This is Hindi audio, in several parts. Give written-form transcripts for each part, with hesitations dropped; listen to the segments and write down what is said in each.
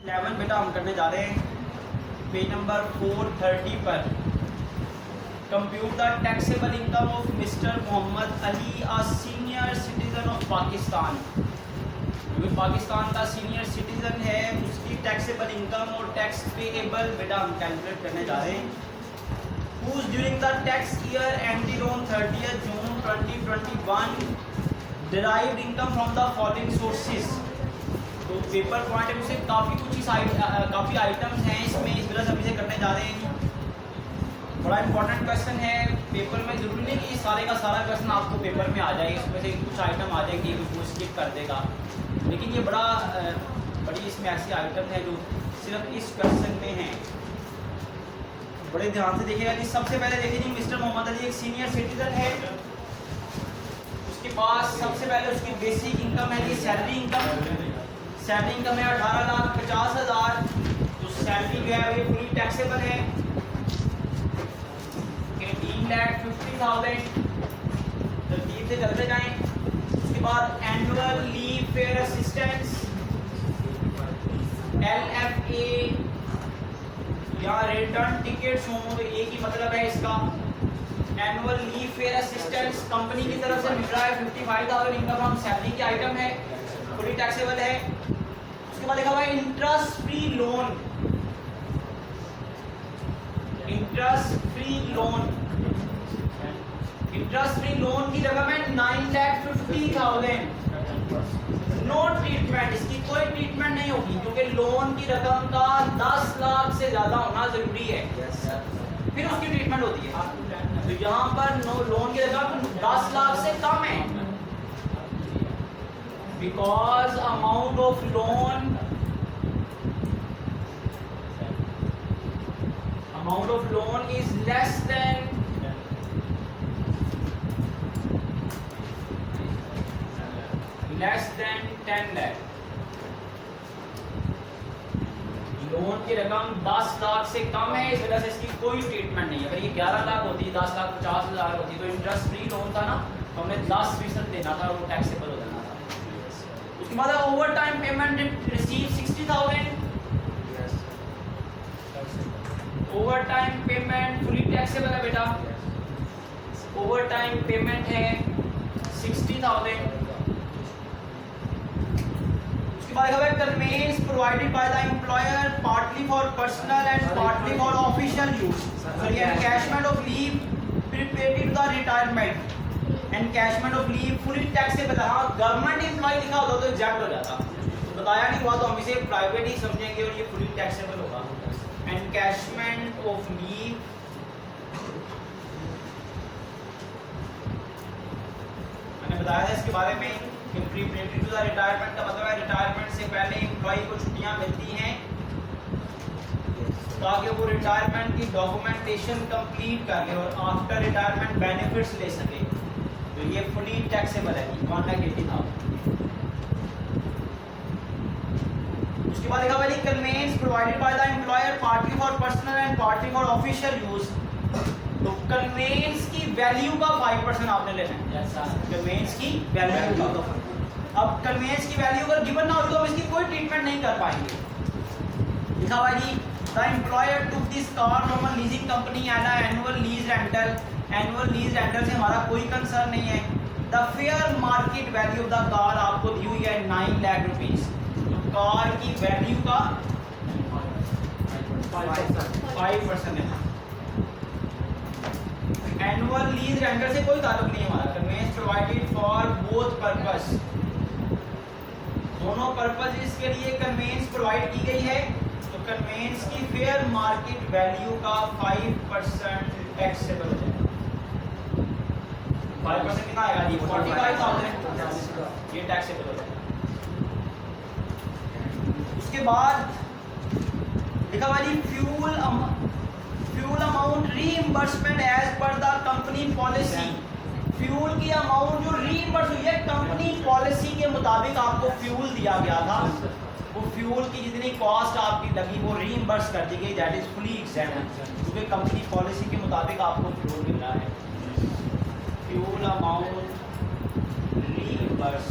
11 बेटा हम करने जा रहे हैं पेज नंबर 430 पर। Compute the taxable income of mister Mohammad Ali, a senior citizen of Pakistan. जो पाकिस्तान का सीनियर सिटीजन है उसकी टैक्सेबल इनकम और टैक्स पेएबल बेटा हम कैलकुलेट करने जा रहे हैं। Whose during the tax year ended on 30th June 2021 derived income from the following sources। तो पेपर पॉइंट है मुझसे काफ़ी आइटम्स हैं इसमें, इस वजह से हम इसे करने जा रहे हैं। बड़ा इंपॉर्टेंट क्वेश्चन है पेपर में। ज़रूरी नहीं कि सारे का सारा क्वेश्चन आपको पेपर में आ जाए, इसमें से कुछ आइटम आ जाएंगे वो स्किप कर देगा, लेकिन ये बड़ी इसमें ऐसी आइटम है जो सिर्फ इस क्वेश्चन में है। बड़े ध्यान से देखिएगा जी। सबसे पहले देखिए जी, मिस्टर मोहम्मद अली एक सीनियर सिटीजन है, उसके पास सबसे पहले उसकी बेसिक इनकम है जी सैलरी इनकम। सैलरी इनकम है 18,50,000। तो सैलरी जो है वो फुली टैक्सेबल है 18,50,000। तरतीब से चलते जाएं। उसके बाद annual leave fair assistance LFA या रिटर्न टिकट हों, तो एक ही मतलब है इसका। Annual leave fair assistance company की तरफ से मिल रहा है 55,000 इनकम फ्रॉम सैलरी की आइटम है, फुली टैक्सेबल है। उसके बाद लिखा हुआ है interest free loan. Interest free loan की रकम है 9,50,000। नो ट्रीटमेंट, इसकी कोई ट्रीटमेंट नहीं होगी क्योंकि लोन की रकम का 10 लाख से ज्यादा होना जरूरी है, फिर उसकी ट्रीटमेंट होती है। तो यहाँ पर लोन की रकम 10 लाख से कम है, because amount of loan is less than 10 lakh। Loan की रकम 10 लाख से कम है, इस वजह से इसकी कोई ट्रीटमेंट नहीं है। अगर ये 11 लाख होती, 10,50,000 होती तो इंटरेस्ट फ्री लोन था ना, तो हमने 10% देना था, वो टैक्सेबल हो जाना था। उसके बाद over time payment receive 60,000। Over time payment fully taxable है बेटा। ओवर टाइम पेमेंट है 60,000। Conveyance provided by the employer partly for personal and partly for official use। Sorry, encashment of leave prepaid to the retirement, encashment of leave fully taxable। हाँ, गवर्नमेंट एम्प्लॉय लिखा होता तो एग्जैक्ट हो जाता, तो बताया नहीं हुआ तो हम इसे प्राइवेट ही समझेंगे और ये फुली टैक्सेबल होगा। एनकैशमेंट ऑफ लीव मैंने बताया था इसके बारे में। प्रीपेड टू द रिटायरमेंट का मतलब है रिटायरमेंट से पहले एम्प्लॉय को छुट्टियां मिलती हैं ताकि वो रिटायरमेंट की डॉक्यूमेंटेशन कंप्लीट कर ले और आफ्टर रिटायरमेंट बेनिफिट्स ले सके। तो ये फुली टैक्सेबल है 1,80,000। उसके बाद देखा भाई conveyance provided by the employer partly for personal and partly for official use. तो कन्वेंस की वैल्यू का 5% आपने लेना है। कन्वेंस की वैल्यू का, अब कन्वेंस की वैल्यू अगर गिवन ना हो तो हम इसकी कोई ट्रीटमेंट नहीं कर पाएंगे। लिखा हुआ जी the employer took this car from a leasing company and annual lease rental. Annual lease rental से हमारा कोई कंसर्न नहीं है। The fair market value of the car आपको दी हुई है 9 लाख रुपीज। तो कार की वैल्यू का 5% है। एनुअल लीज रेंटल से कोई ताल्लुक नहीं हमारा। Conveyance provided for both purpose, दोनों पर्पस के लिए कन्वेंस प्रोवाइड की गई है। तो कन्वेंस की फेयर मार्केट वैल्यू का 5% टैक्सेबल है। 5% कितना आएगा जी? 45,000 ये टैक्सेबल हो जाएगा। उसके बाद लिखा हुआ जी fuel amount reimbursement as per the company policy. Fuel की अमाउंट जो रीइंबर्स हुई है कंपनी पॉलिसी के मुताबिक आपको फ्यूल दिया गया था, वो फ्यूल की जितनी कॉस्ट आपकी लगी वो रीइंबर्स कर दी गई, दैट इज फुली एग्जैम्प्ट, क्योंकि कंपनी पॉलिसी के मुताबिक आपको फ्यूल मिल रहा है। Fuel amount reimburse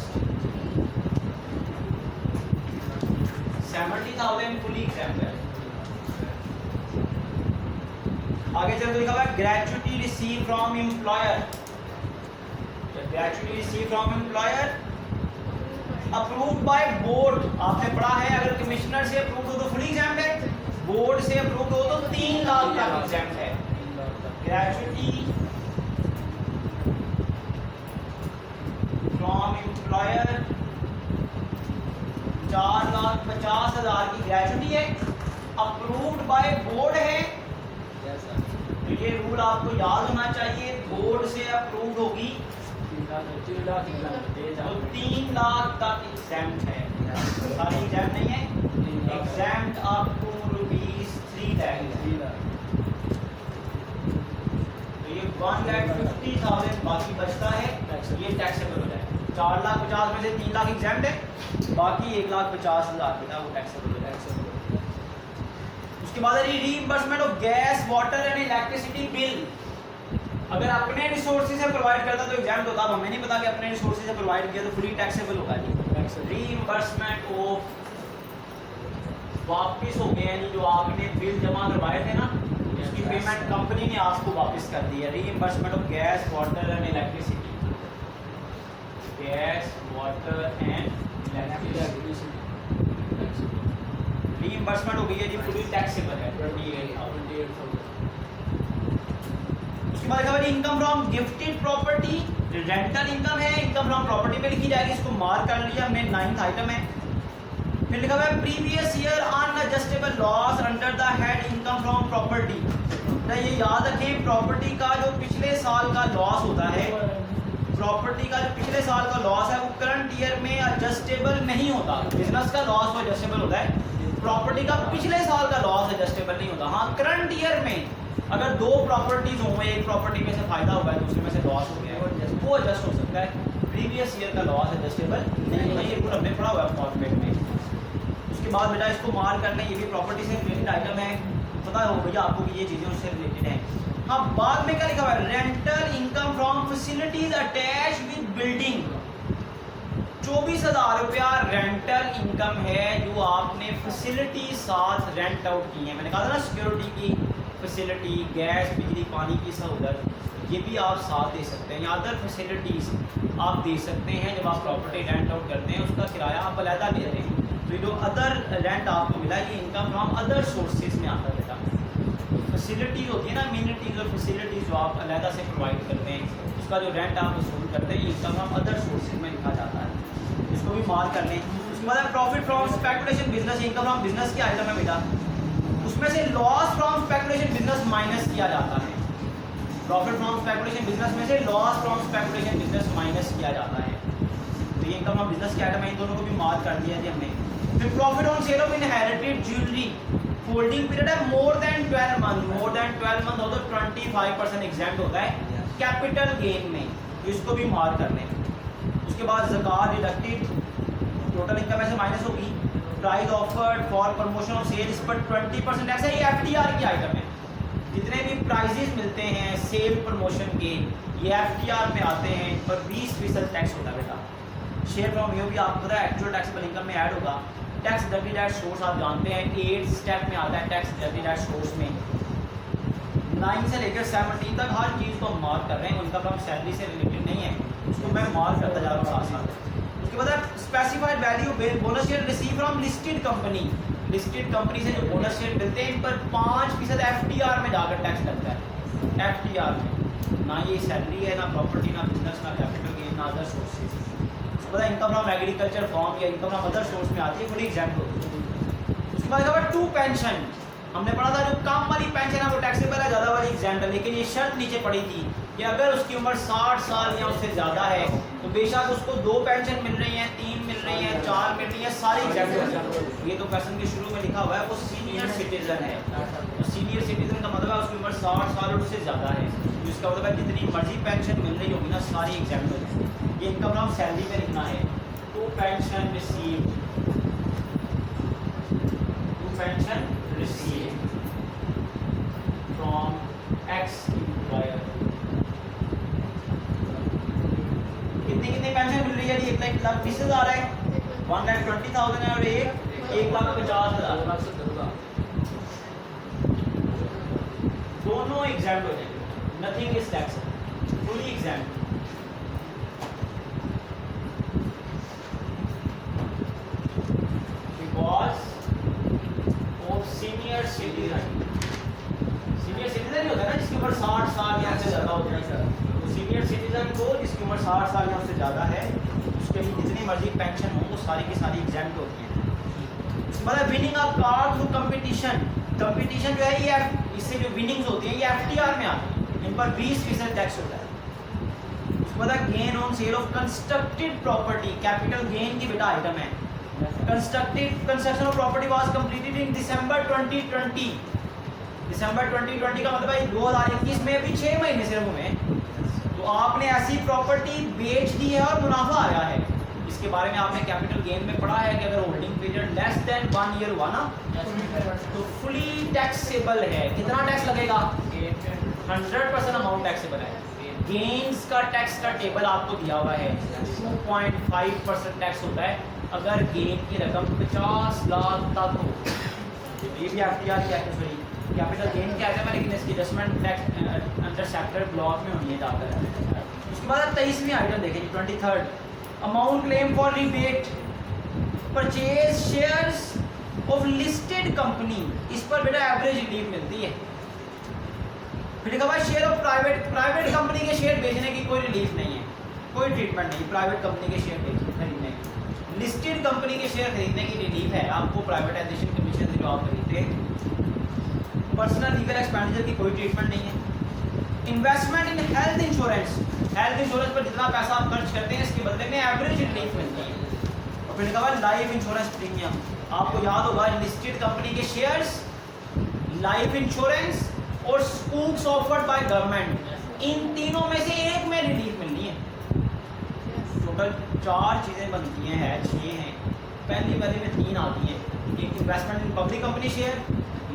70,000 fully examined है। आगे चल तो लिखा हुआ है gratuity receive from employer. Gratuity receive from employer approved by board. आपने पढ़ा है अगर कमिश्नर से अप्रूव हो तो फुली एग्जाम्ड है, बोर्ड से अप्रूव हो तो 3 लाख तक एग्जाम्ड है। ग्रेचुटी फ्रॉम एम्प्लॉयर 4,50,000 की ग्रेचुटी है, अप्रूव्ड बाय बोर्ड है। तो ये रूल आपको याद होना चाहिए, बोर्ड से अप्रूव्ड होगी तो 3 लाख तक एग्जाम्ड है। सारी एग्जाम नहीं है, एग्जाम्ड अप टू ₹3 लाख। तो ये 1,50,000 बाकी बचता है, ये टैक्सेबल हो जाए। 4,50,000 में से 3 लाख एग्जाम्ड है, बाकी 1,50,000 बेटा वो टैक्सेबल हो जाए। उसके बाद है reimbursement of gas water and electricity bill. अगर अपने रिसोर्सेज से प्रोवाइड करता तो एग्जाम होता, अब हमें नहीं पता कि अपने रिसोर्सेज से प्रोवाइड किया तो फुली टैक्सेबल होगा जी। रीइंबर्समेंट ऑफ वापस हो गए यानी जो आपने बिल जमा करवाए थे ना उसकी पेमेंट कंपनी ने आपको वापस कर दी है। Reimbursement of gas water and electricity, gas water and electricity reimbursement हो गई है जी, फुली टैक्सेबल है 28,000। उसके बाद लिखा है income from gifted property, rental income है, इनकम फ्रॉम प्रॉपर्टी पे लिखी जाएगी, इसको मार्क कर लिया हमने, 9th आइटम है। फिर लिखा हुआ है previous year unadjustable loss under the head income from property. तो ये याद रखें प्रॉपर्टी का जो पिछले साल का लॉस होता है, प्रॉपर्टी का जो पिछले साल का लॉस है वो करंट ईयर में एडजस्टेबल नहीं होता। बिजनेस का लॉस वो एडजस्टेबल होता है, प्रॉपर्टी का पिछले साल का लॉस एडजस्टेबल नहीं होता। हाँ करंट ईयर में अगर 2 प्रॉपर्टीज हो, एक प्रॉपर्टी में से फायदा हुआ है दूसरे में से लॉस हो गया है वो एडजस्ट हो सकता है। प्रीवियस ईयर का लॉस एडजस्टेबल नहीं होता, ये रूल हमने पढ़ा हुआ है फॉर्मेट में। उसके बाद बेटा इसको मार्क करना, ये भी प्रॉपर्टी से रिलेटेड आइटम है, पता हो भैया आपको कि ये चीज़ें उससे रिलेटेड हैं। हाँ बाद में क्या लिखा हुआ है rental income from facilities attach with building. 24,000 रुपया रेंटल इनकम है जो आपने फैसिलिटी साथ रेंट आउट की है। मैंने कहा था ना सिक्योरिटी की फैसिलिटी, गैस बिजली पानी की सहूलत, ये भी आप साथ दे सकते हैं या अदर फैसिलिटीज़ आप दे सकते हैं। जब आप प्रॉपर्टी रेंट आउट करते हैं उसका किराया आप अलहदा दे रहे हैं, तो जो अदर रेंट आपको मिला ये इनकम फ्रॉम अदर सोर्सेज में आता है बेटा। फैसिलिटीज़ होती है ना, अम्यूनिटीज़ और फैसिलिटीज़ जो आप अलहदा से प्रोवाइड करते हैं उसका जो रेंट आप वसूल करते हैं इनकम फ्रॉम अदर सोर्सेज में लिखा जाता है, इसको भी मार्क कर लें। उसके बाद profit from speculation business, income from business की आइटम है बेटा, उसमें से loss from speculation business minus किया जाता है। प्रॉफिट फ्रॉम स्पेकुलेशन बिजनेस में से loss from speculation business minus किया जाता है। तो ये इनकम फ्रॉम बिजनेस की आइटम है, इन दोनों को भी मार्क कर दिया जी हमने। फिर profit on sale of inherited jewellery, holding period है more than 12 month, more than 12 month हो तो 25% एग्जाम्प्ट होता है कैपिटल गेन में, तो इसको भी मार्क कर लें। उसके बाद ज़कात डिडक्टेड, टोटल इनकम ऐसे माइनस होगी। Price offered for promotion of sale इस पर 20% टैक्स है, ये FTR की आइटम है। जितने भी प्राइजेस मिलते हैं सेल प्रमोशन के ये FTR में आते हैं, इन पर 20% टैक्स होता है बेटा। शेयर फ्रॉम ये भी आपको पता है एक्चुअल टैक्सेबल इनकम में ऐड होगा। टैक्स डिडक्टेड एट सोर्स आप जानते हैं 8 स्टेप में आता है टैक्स डिडक्टेड एट सोर्स में। 9 से लेकर 17 तक हर चीज़ को हम मार्क कर रहे हैं, उनका काम सैलरी से रिलेटेड नहीं है, उसको मैं मार्क करता जा रहा हूँ साथ साथ। उसके बाद specified value bonus share receive from listed company, listed company से जो बोनस शेयर मिलते हैं इन पर 5% FTR में जाकर टैक्स लगता है। FTR में ना ये सैलरी है, ना प्रॉपर्टी, ना बिजनेस, ना कैपिटल गेन, ना अदर सोर्सेज। उसके बाद इनकम फ्रॉम एग्रीकल्चर फॉर्म या इनकम फ्रॉम अदर सोर्स में आती है, फुली एग्जाम्प्ट होती है। उसके बाद 2 पेंशन, हमने पढ़ा था जो कम वाली पेंशन है वो टैक्सेबल है, ज़्यादा वाली एग्जाम्प्ट है, लेकिन ये शर्त नीचे पड़ी थी कि अगर उसकी उम्र 60 साल या उससे ज़्यादा है तो बेशक उसको 2 पेंशन मिल रही हैं, 3 मिल रही हैं, 4 मिल रही हैं, सारी एग्जाम्प्ट हो जाती है। ये तो क्वेश्चन के शुरू में लिखा हुआ है वो सीनियर सिटीजन है, तो सीनियर सिटीजन का मतलब है उसकी उम्र 60 साल और उससे ज़्यादा है, तो इसका मतलब है जितनी मर्जी पेंशन मिल रही होगी ना सारी एग्जाम्प्ट हो जाएगी। ये इनकम फ्रॉम सैलरी पे लिखना है। Two pension received from ex employer, कितनी पेंशन मिल रही है? 1,20,000 है, 1,20,000 है और 1 1,50,000 दोनों एग्जाम हो जाएंगे, nothing is tax, fully exempt. Because of senior citizen, senior citizen ही होता है ना जिसकी उम्र 60 साल या उससे ज़्यादा होती है। तो सीनियर सिटीजन को जिसकी उम्र 60 साल या उससे ज़्यादा है, उसके लिए जितनी मर्जी पेंशन हो वो सारी की सारी एग्जाम होती है। मतलब winning a car through competition, competition जो है ये इससे जो विनिंग्स होती हैं ये एफटीआर में आती है, इन पर 20% टैक्स होता है। उसके बाद gain on sale of constructed property, capital gain की बेटा आइटम है। Construction of property was completed in December 2020। December 2020 का मतलब है 2021 में, अभी 6 महीने सिर्फ हुए। तो आपने ऐसी प्रॉपर्टी बेच दी है और मुनाफा आया है, इसके बारे में आपने कैपिटल गेन में पढ़ा है कि अगर holding period less than 1 year हुआ ना तो फुली टैक्सेबल है। कितना टैक्स लगेगा? 100% अमाउंट टैक्सेबल है। गेन्स का टैक्स का टेबल आपको दिया हुआ है, 2.5% टैक्स होता है अगर गेन की रकम 50 लाख तक हो। ये भी एफटीआर की आइटम, सॉरी कैपिटल गेन की आइटम है, लेकिन इसकी adjustment tax under sector block में होनी है जाकर। उसके बाद 23वीं आइटम देखेंगे, 23rd amount claim for rebate purchase shares of listed company. इस पर बेटा एवरेज रिलीफ मिलती है। फिर लिखा हुआ शेयर ऑफ प्राइवेट कंपनी के शेयर बेचने की कोई रिलीफ नहीं है, कोई ट्रीटमेंट नहीं प्राइवेट कंपनी के शेयर खरीदने की। लिस्टेड कंपनी के शेयर खरीदने की रिलीफ है आपको प्राइवेटाइजेशन कमीशन से जो आप खरीदते हैं। पर्सनल लीगल एक्सपेंडिचर की कोई ट्रीटमेंट नहीं है। Investment in health insurance, health insurance पर जितना पैसा आप खर्च करते हैं इसके बदले में एवरेज रिलीफ मिलती है। और फिर लिखा हुआ लाइफ इंश्योरेंस प्रीमियम, आपको याद होगा लिस्टेड कंपनी के शेयर्स, लाइफ इंश्योरेंस और स्कूक्स ऑफर्ड बाय गवर्नमेंट, इन तीनों में से एक में रिलीफ मिलनी है। टोटल 4 चीज़ें बनती हैं, 6 हैं। पहली वाली में 3 आती हैं, एक investment in public company share,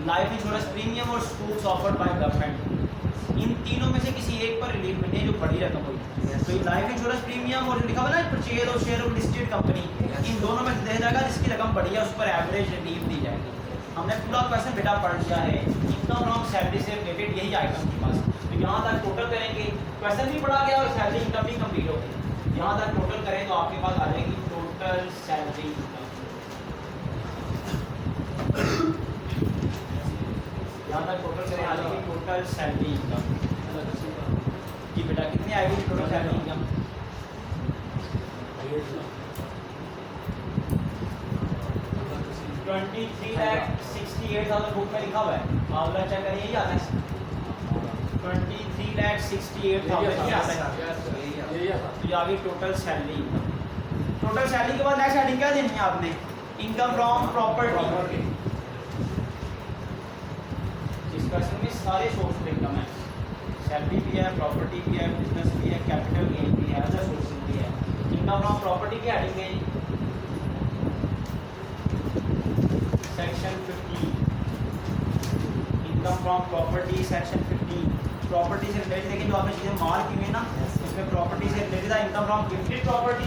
life insurance premium और स्कूक्स ऑफर्ड बाय गवर्नमेंट। इन तीनों में से किसी एक पर रिलीफ मिलनी है जो बड़ी रकम हुई। तो ये लाइफ इंश्योरेंस प्रीमियम और लिखा हुआ ना परचेज और शेयर ऑफ लिस्टेड कंपनी, इन दोनों में देखा जाएगा जिसकी रकम बड़ी है उस पर एवरेज रिलीफ दी जाएगी। हमने पूरा क्वेश्चन बेटा पढ़ लिया है, इनकम फ्रॉम सैलरी से रिलेटेड यही आइटम के पास। तो यहाँ तक टोटल करेंगे, क्वेश्चन भी पढ़ा गया और सैलरी इनकम भी कंप्लीट हो गई। यहाँ तक टोटल करें तो आपके पास आ जाएगी टोटल सैलरी इनकम। यहाँ तक टोटल करें आ जाएगी टोटल सैलरी इनकम। जी बेटा कितनी आएगी टोटल सैलरी इनकम? 23,68,000 बुक में लिखा हुआ है, मामला चेक करिए, यही आता है 23,68,000 ही आता है। तो ये आ गई total salary income. Total salary के बाद नेक्स्ट हेडिंग क्या देनी है आपने? Income from property. इस क्वेश्चन में सारे सोर्स ऑफ इनकम है, सैलरी भी है, प्रॉपर्टी भी है, बिजनेस भी है, कैपिटल गेन भी है, अदर सोर्सेज भी है। इनकम फ्रॉम प्रॉपर्टी की हेडिंग है section 15, income from property section 15। Property से रिलेटेड देखिए जो आपने चीज़ें मार्क की हुई ना, इसमें प्रॉपर्टी से रिलेटेड है income from gifted property,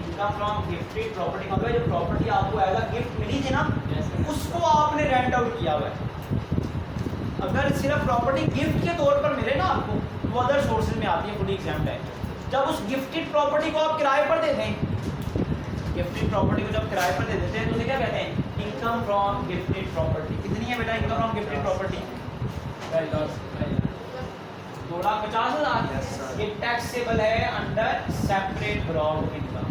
income from gifted property मतलब जो प्रॉपर्टी आपको एज अ गिफ्ट मिली थी ना उसको आपने रेंट आउट किया हुआ है। अगर सिर्फ प्रॉपर्टी गिफ्ट के तौर पर मिले ना आपको तो अदर सोर्सेज में आती है, फुली एग्जाम्ड है। जब उस गिफ्टेड प्रॉपर्टी को आप किराए पर दे दें, गिफ्टेड प्रॉपर्टी को जब किराए पर दे देते हैं तो उसे क्या कहते हैं? Income from gifted property. कितनी है बेटा इनकम फ्रॉम गिफ्टेड प्रॉपर्टी? 2,50,000। ये टैक्सेबल है under separate broad income,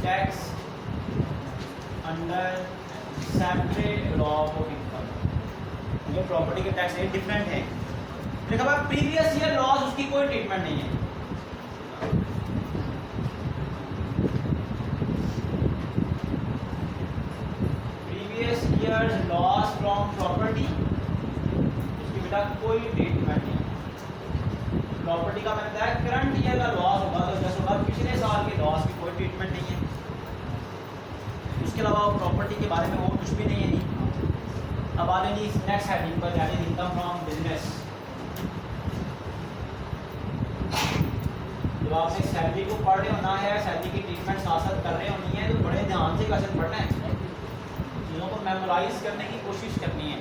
tax under separate block of income. ये प्रॉपर्टी के टैक्स रेट डिफरेंट है। देखा भाई प्रीवियस ईयर लॉस उसकी कोई ट्रीटमेंट नहीं है। Previous year loss from property उसकी बेटा कोई ट्रीटमेंट नहीं। प्रॉपर्टी का मतलब है करंट ईयर का लॉस होगा तो जैसे होगा, पिछले साल के लॉस की कोई ट्रीटमेंट नहीं है। उसके अलावा प्रॉपर्टी के बारे में और कुछ भी नहीं है जी। अब आ जाएंगे नेक्स्ट हेडिंग पर, यानी इनकम फ्रॉम बिजनेस। आपने सैलरी को पढ़ रहे होना है, सैलरी की ट्रीटमेंट साथ साथ कर रहे होनी है, तो बड़े ध्यान से कैसे पढ़ना है, चीज़ों को मेमोराइज करने की कोशिश करनी है।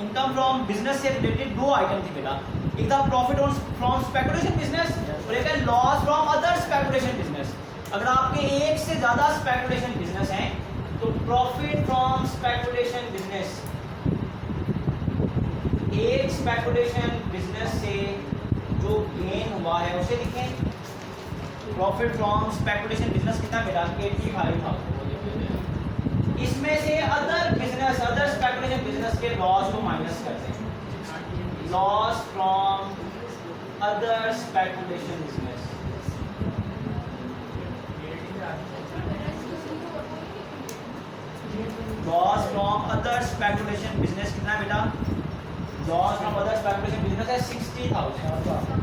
इनकम फ्रॉम बिजनेस से रिलेटेड दो आइटम थी बेटा, एक था profit on from speculation business और एक है loss from other speculation business. अगर आपके एक से ज़्यादा स्पेकुलेशन बिजनेस हैं तो प्रॉफिट फ्रॉम स्पेकुलेशन बिजनेस, एक स्पेकुलेशन बिजनेस से जो गेन हुआ है उसे लिखें। प्रॉफिट फ्रॉम स्पेकुलेशन बिजनेस कितना मिला, 85,000। इसमें से other business, other speculation business के लॉस को माइनस करते हैं, loss from other speculation business. Loss from other speculation business कितना बेटा, loss from other speculation business है 60,000।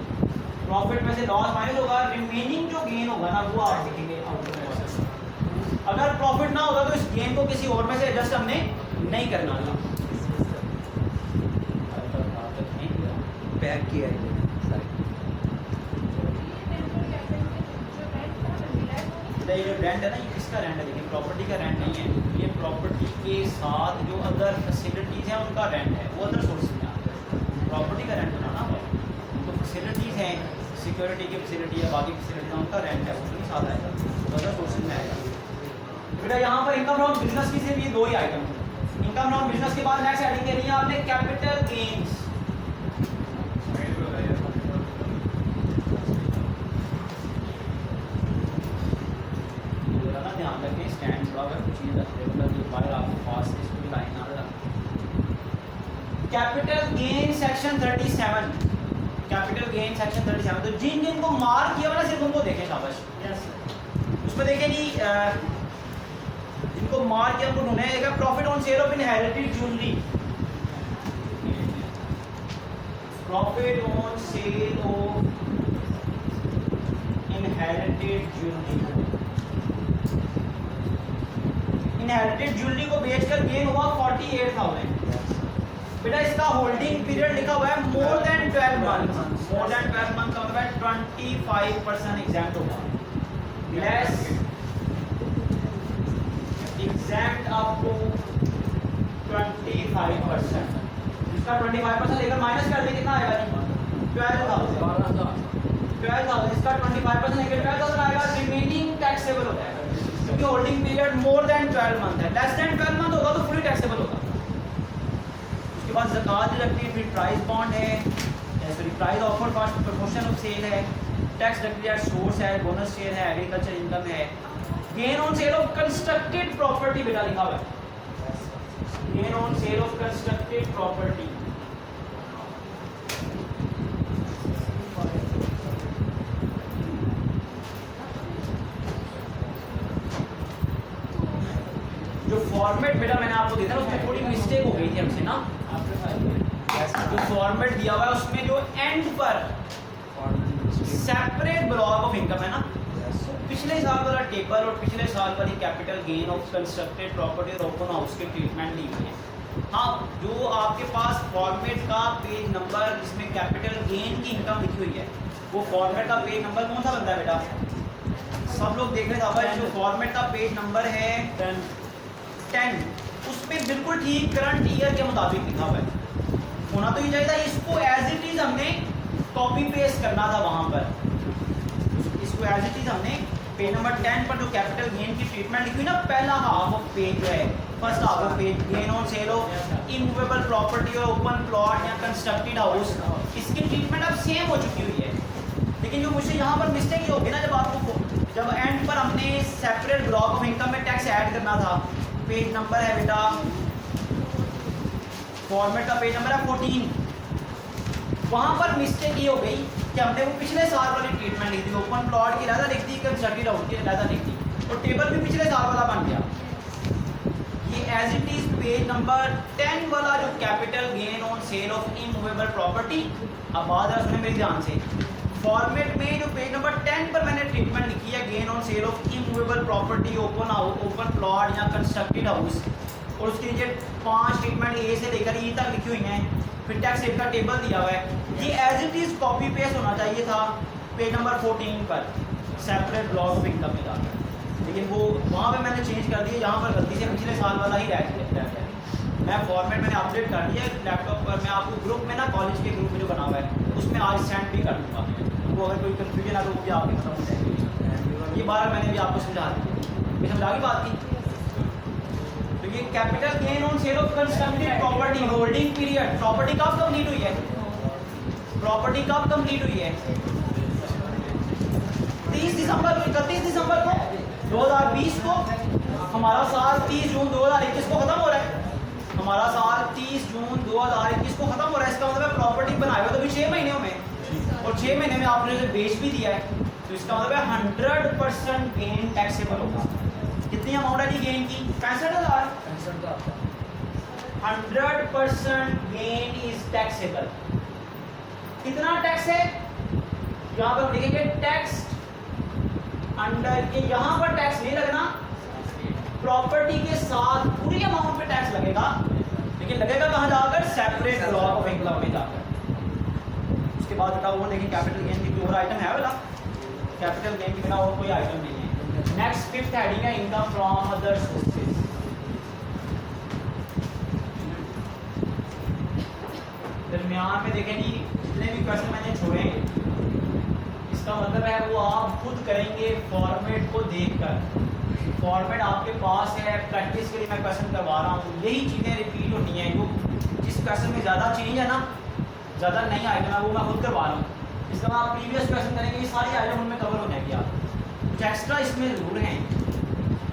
प्रॉफिट में से लॉस माइनस होगा, रिमेनिंग जो गेन होगा ना वो आप लिखेंगे आउटपुट में। अगर प्रॉफिट ना होगा तो इस गेन को किसी और में से एडजस्ट हमने नहीं करना था। बैक किया ये जो रेंट है ना, ये किसका रेंट है, देखिए प्रॉपर्टी का रेंट नहीं है, ये प्रॉपर्टी के साथ जो अदर फैसिलिटीज़ हैं उनका रेंट है, वो अदर सोर्स में आता है। प्रॉपर्टी का रेंट ना तो फैसिलिटीज़ हैं, सिक्योरिटी की फैसिलिटी है, बाकी फैसिलिटी है, उनका रेंट है, उसके साथ आएगा, तो अदर सोर्स में आएगा बेटा। यहाँ पर इनकम फ्रॉम बिजनेस की सिर्फ ये दो ही आइटम है। इनकम फ्रॉम बिजनेस के बाद नेक्स्ट एडिंग करनी है आपने कैपिटल गेन्स। ध्यान रखें स्टैंड थोड़ा अगर कुछ चीज़ रखते हैं मतलब ये बाहर आपको पास इसको भी लाइन आ रहा। Capital gain section 37, capital gain section 37, तो जिन जिन को मार्क किया हुआ ना सिर्फ उनको देखें शाबाश। उसमें देखें जी जिनको मार्क किया उनको ढूंढे। एक profit on sale of inherited jewellery, profit on sale of inherited jewellery. Inherited jewellery को बेचकर गेन हुआ 48,000। बेटा इसका होल्डिंग पीरियड लिखा हुआ है more than 12 month, more than 12 month का मतलब है 25% एग्जैम्प्ट होगा, लेस एग्जैम्प्ट अप टू 25%। इसका 25% लेकर माइनस कर दे कितना आएगा, 12,000। इसका 25% लेकर 12,000 आएगा, रिमेनिंग टैक्सेबल हो जाएगा क्योंकि holding period more than 12 month है, लेस देन 12 मंथ होगा तो फुली टैक्सेबल होगा। उसके बाद ज़कात डिडक्टेड, फिर प्राइस बॉन्ड है, sorry price offer cost promotion of sale है, टैक्स डिक्लेयर्ड सोर्स है, बोनस शेयर है, एग्रीकल्चर इनकम है, gain on sale of constructed property बेटा लिखा हुआ है, gain on sale of constructed property. जो फॉर्मेट बेटा मैंने आपको दिया था उसमें थोड़ी मिस्टेक हो गई थी हमसे ना, जो फॉर्मेट दिया हुआ है उसमें जो एंड पर सेपरेट ब्लॉक ऑफ इनकम है ना, पिछले साल वाला टेबल और पिछले साल वाली capital gain of constructed property और ओपन हाउस के ट्रीटमेंट ली हुई है। हाँ, जो आपके पास फॉर्मेट का पेज नंबर जिसमें कैपिटल गेन की इनकम लिखी हुई है, वो फॉर्मेट का पेज नंबर कौन सा बनता है बेटा, सब लोग देख रहे थे, जो फॉर्मेट का पेज नंबर है 10, उसमें बिल्कुल ठीक करंट ईयर के मुताबिक लिखा हुआ है, होना तो ये चाहिए था। इसको एज इट इज हमने कॉपी पेस्ट करना था वहाँ पर, इसको एज इट इज हमने पेज नंबर 10 पर जो कैपिटल गेन की ट्रीटमेंट लिखी हुई ना, पहला हाफ ऑफ पेज जो है, first half of page, gain on sale of immovable property और ओपन प्लॉट या कंस्ट्रक्टेड हाउस, इसकी ट्रीटमेंट अब सेम हो चुकी हुई है। लेकिन जो मुझे यहाँ पर मिस्टेक ये होगी ना, जब एंड पर हमने सेपरेट ब्लॉक ऑफ इनकम में टैक्स ऐड करना था, पेज नंबर है बेटा, फॉर्मेट का पेज नंबर है 14, वहाँ पर मिस्टेक ये हो गई कि हमने वो पिछले साल वाली ट्रीटमेंट लिख दी, ओपन प्लॉट की ज़्यादा लिख दी, कंस्ट्रक्टेड हाउस की ज़्यादा लिख दी, और टेबल भी पिछले साल वाला बन गया। ये as it is page number 10 वाला जो capital gain on sale of immovable property, अब बात है सुने मेरी ध्यान से, फॉर्मेट में जो पेज नंबर 10 पर मैंने ट्रीटमेंट लिखी है, gain on sale of immovable property, open house, open plot या कंस्ट्रक्टेड हाउस, और उसके नीचे 5 ट्रीटमेंट ए से लेकर ई तक लिखी हुई हैं, फिर टैक्स रेट का टेबल दिया हुआ है, ये as it is copy paste होना चाहिए था पेज नंबर 14 पर। सेपरेट ब्लॉक ऑफ इनकम में जाकर, लेकिन वो वहाँ पे मैंने चेंज कर दिया, यहाँ पर गलती से पिछले साल वाला ही रह गया। मैं फॉर्मेट मैंने अपडेट कर दिया लैपटॉप पर। मैं आपको ग्रुप में ना कॉलेज के ग्रुप में जो बना हुआ है उसमें आज सेंड भी कर दूँगा। वो अगर कोई कन्फ्यूजन है तो वो भी आपके खत्म हो जाएगी। ये बार मैंने भी आपको समझा दी, ये समझा की बात की। तो ये capital gain on sale of constructed property holding period, property कब कंप्लीट हुई है, प्रॉपर्टी कब कंप्लीट हुई है, 30 दिसंबर को, 31 दिसंबर को 2020 को। हमारा साल 30 जून 2021 को खत्म हो रहा है। हमारा साल 30 जून 2021 को खत्म हो रहा है। इसका मतलब है प्रॉपर्टी बनाए हुए तो भी 6 महीनों में, और 6 महीने में आपने जो बेच भी दिया है, तो इसका मतलब है 100% गेन टैक्सेबल होगा। कितनी अमाउंट है गेन की, 65,000। 100% गेन इज टैक्सेबल। कितना टैक्स है, यहाँ पर देखेंगे टैक्स अंडर के, यहाँ पर टैक्स नहीं लगना, प्रॉपर्टी के साथ पूरी अमाउंट पे टैक्स लगेगा, लेकिन लगेगा कहाँ जाकर, सेपरेट ब्लॉक ऑफ इनकम में जाकर। उसके बाद बेटा वो देखिए कैपिटल गेन की कोई और आइटम है बेटा, कैपिटल गेन के बिना और कोई आइटम नहीं है। नेक्स्ट 5th हेडिंग है इनकम फ्रॉम अदर सोर्सेज। दरमियान में देखें जी जितने भी क्वेश्चन मैंने छोड़े, इसका मतलब है वो आप खुद करेंगे फॉर्मेट को देखकर। फॉर्मेट आपके पास है, प्रैक्टिस के लिए मैं क्वेश्चन करवा रहा हूँ। यही चीज़ें रिपीट होनी है, जो जिस क्वेश्चन में ज़्यादा चेंज है ना, ज़्यादा नहीं आइटम है, वो मैं खुद करवा रहा हूँ। इसका आप प्रीवियस क्वेश्चन करेंगे, ये सारी आइटम उनमें कवर हो जाएगी। आप कुछ एक्स्ट्रा इसमें ज़रूर हैं,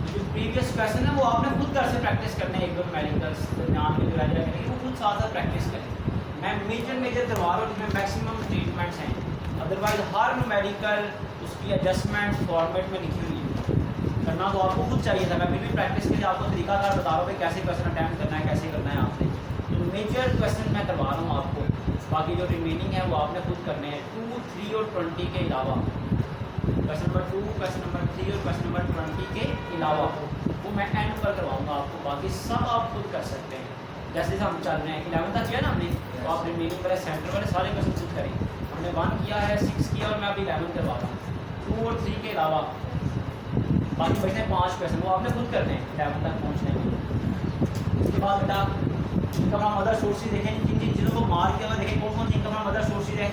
जो प्रीवियस क्वेश्चन है वो आपने खुद घर से प्रैक्टिस करना है। एक दो मेडिकल्स दरमियान में जो रह जाएंगे वो खुद साथ साथ प्रैक्टिस करें। मैं मेजर करवा रहा हूँ जिसमें मैक्सिमम ट्रीटमेंट्स हैं, अदरवाइज हर मेडिकल उसकी एडजस्टमेंट फॉर्मेट में लिखी हुई है। करना तो आपको खुद चाहिए था, मैं फिर भी प्रैक्टिस के लिए आपको तरीकाकार बता रहा हूँ कैसे क्वेश्चन अटैम्प्ट करना है, कैसे करना है आपने। तो मेजर क्वेश्चन मैं करवा रहा हूँ आपको, बाकी जो रिमेनिंग है वो आपने खुद करने हैं। 2, 3 और 20 के अलावा, क्वेश्चन नंबर 2, क्वेश्चन नंबर 3 और क्वेश्चन नंबर 20 के अलावा वो मैं एंड पर करवाऊँगा आपको, बाकी सब आप खुद कर सकते हैं। जैसे हम चल रहे हैं 11 तक किया ना हमने, तो आप रिमेनिंग वाले सेंटर वाले सारे क्वेश्चन खुद करें। हमने 1 किया है, 6 किया और मैं अभी 11 करवा रहा हूँ। 2 और 3 के अलावा बाकी बचते हैं 5 क्वेश्चन, वो आपने खुद करने हैं 11 तक पहुँचने में। उसके बाद बेटा इनकम फ्रॉम अदर सोर्सेज देखें, जिन जिन चीज़ों को मार्क किया हुआ देखें कौन कौन सी इनकम फ्रॉम अदर सोर्सेज है।